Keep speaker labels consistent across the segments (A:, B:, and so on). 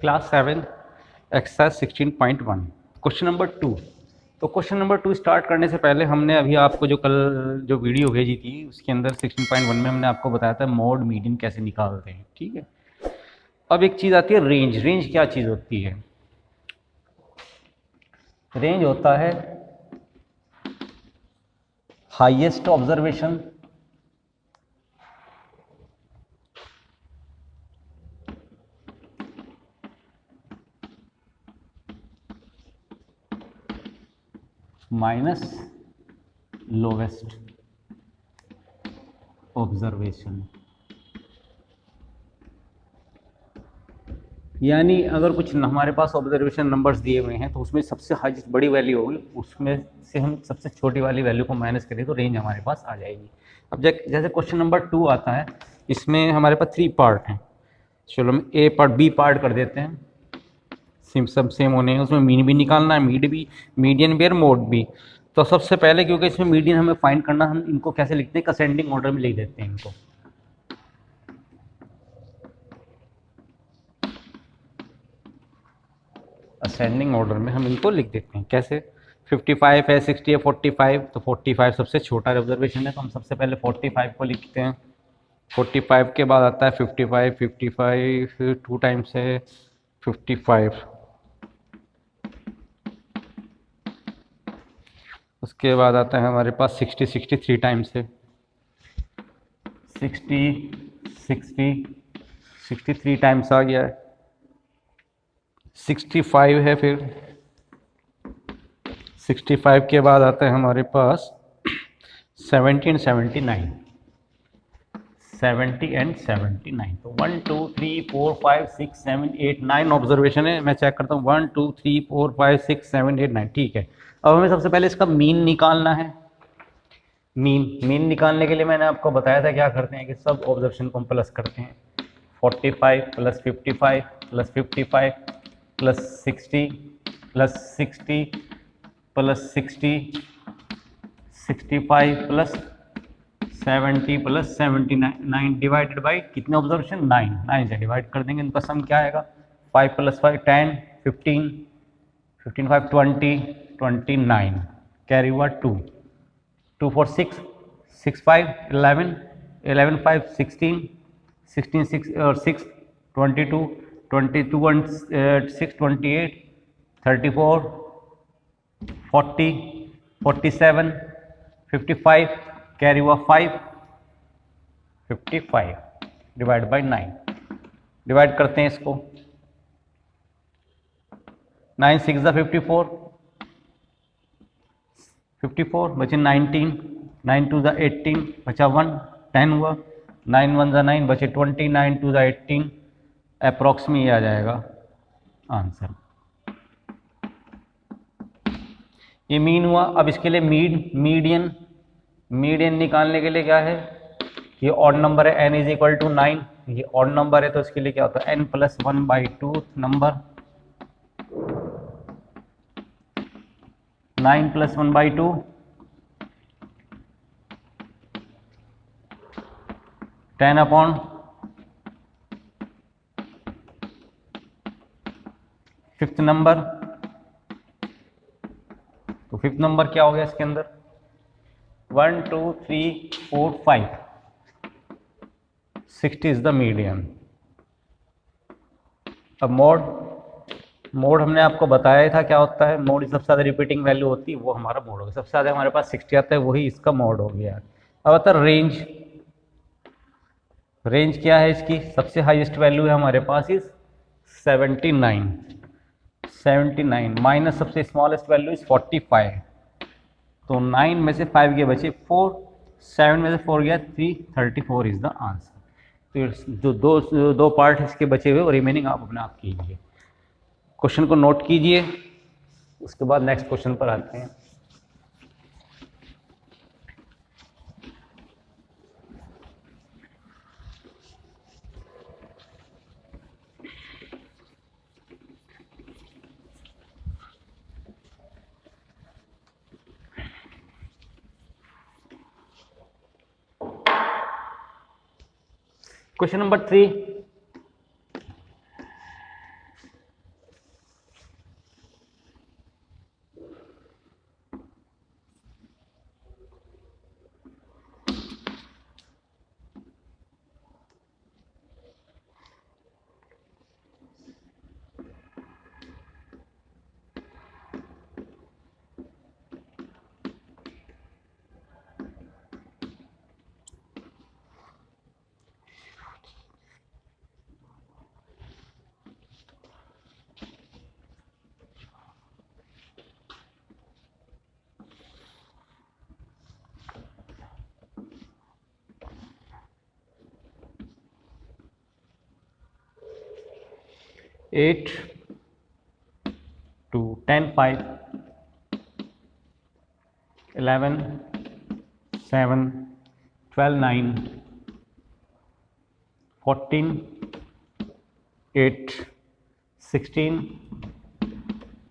A: Class 7 exercise 16.1 question number 2। तो question number 2 start करने से पहले हमने अभी आपको जो कल जो वीडियो भेजी थी उसके अंदर 16.1 में हमने आपको बताया था मोड मीडियन कैसे निकालते हैं। ठीक है, अब एक चीज़ आती है रेंज। रेंज क्या चीज़ होती है? रेंज होता है highest observation minus lowest observation. यानी अगर कुछ हमारे पास ऑब्जर्वेशन नंबर्स दिए हुए हैं तो उसमें सबसे हाईएस्ट बड़ी वैल्यू होगी, उसमें से हम सबसे छोटी वाली वैल्यू को माइनस करें तो रेंज हमारे पास आ जाएगी। अब जैसे क्वेश्चन नंबर 2 आता है, इसमें हमारे पास 3 पार्ट हैं। चलो हम ए पार्ट बी पार्ट कर देते हैं, सब सेम होने हैं। उसमें मीन भी निकालना है, मीडियन भी और मोड भी। तो सबसे पहले क्योंकि इसमें मीडियन हमें फाइंड करना, हम इनको कैसे लिखते हैं? असेंडिंग ऑर्डर में लिख देते हैं इनको। असेंडिंग ऑर्डर में हम इनको लिख देते हैं। कैसे? 55 है, 60 है, 45। तो 45 सबसे छोटा ऑब्जर्वेशन है, तो हम सबसे पहले 45 को लिखते हैं। 45 के बाद आता है 55, 55 फिर 2 टाइम्स है 55। उसके बाद आता है हमारे पास 60, 63 टाइम्स है 60, 60, 63 टाइम्स आ गया है। 65 है, फिर 65 के बाद आता है हमारे पास 70 एंड 79। 70 एंड 79। तो 1 2 3 4 5 6 7 8 9 ऑब्जर्वेशन है। मैं चेक करता हूँ 1 2 3 4 5 6 7 8 9। ठीक है, अब हमें सबसे पहले इसका मीन निकालना है। मीन निकालने के लिए मैंने आपको बताया था क्या करते हैं कि सब ऑब्जर्वेशन को हम प्लस करते हैं। 45 plus 55 plus 55 plus 60 plus 60 plus 60 65 plus 70 plus 79 divided by कितने ऑब्जर्वेशन? 9। 9 से डिवाइड कर देंगे, इनका सम क्या आएगा? 5 प्लस 5 10, 15, 15 5 20, 29। कैरी हुआ 2, 2 4 6, 6 5 11, 11 5 16, 16 6 और 6 22, 22 and 6 28, 34, 40, 47, 55। कैरी हुआ 5, 55 डिवाइड बाई 9। डिवाइड करते हैं इसको। 9 6 ज़ा 54, 54 बचे 19, 9 2 ज़ा 18 बचा 1, 10 हुआ। 9 1 ज़ा 9 बचे 20, 9 2 ज़ा 18। अप्रॉक्स में ये आ जाएगा आंसर। ये मीन हुआ। अब इसके लिए मीडियन निकालने के लिए क्या है? ये ऑड नंबर है, n इज इक्वल टू 9। ये ऑड नंबर है तो इसके लिए क्या होता है? n plus 1/2 number, 9 plus 1/2 10 upon 5th number. तो 5th नंबर क्या हो गया इसके अंदर? 1 2 3 4 5, 60 इज द मीडियन। अब मोड हमने आपको बताया ही था क्या होता है। मोड सबसे ज़्यादा रिपीटिंग वैल्यू होती है, वो हमारा मोड हो गया। सबसे ज़्यादा हमारे पास 60 आता है, वही इसका मोड हो गया। अब आता है रेंज। रेंज क्या है इसकी? सबसे हाईएस्ट वैल्यू है हमारे पास इज 79। 79 माइनस सबसे स्मॉलेस्ट वैल्यू इज 45। तो 9 में से 5 के बचे 4, 7 में से 4 गया 3, 34 इज द आंसर। तो जो दो पार्ट इसके बचे हुए, रिमेनिंग आप अपने आप कीजिए। क्वेश्चन को नोट कीजिए, उसके बाद नेक्स्ट क्वेश्चन पर आते हैं। Question number 3। 8 2 10 5 11 7 12 9 14 8 16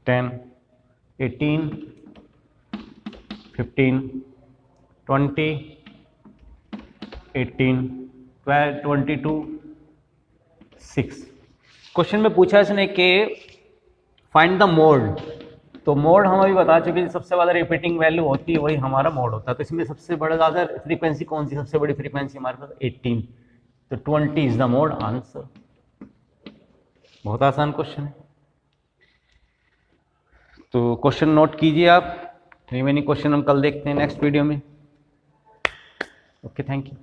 A: 10 18 15 20 18 12 22 6। क्वेश्चन में पूछा इसने कि फाइंड द मोड, तो मोड हम अभी बता चुके हैं, सबसे ज़्यादा रिपीटिंग वैल्यू होती है वही हमारा मोड होता है। तो इसमें सबसे बड़ा ज़्यादा फ्रीक्वेंसी कौन सी, सबसे बड़ी फ्रीक्वेंसी हमारे पास 18, तो 20 इज द मोड आंसर। बहुत आसान क्वेश्चन है, तो क्वेश्चन नोट कीजिए आप। रिमेनिंग क्वेश्चन हम कल देखते हैं नेक्स्ट वीडियो में। Okay, thank you.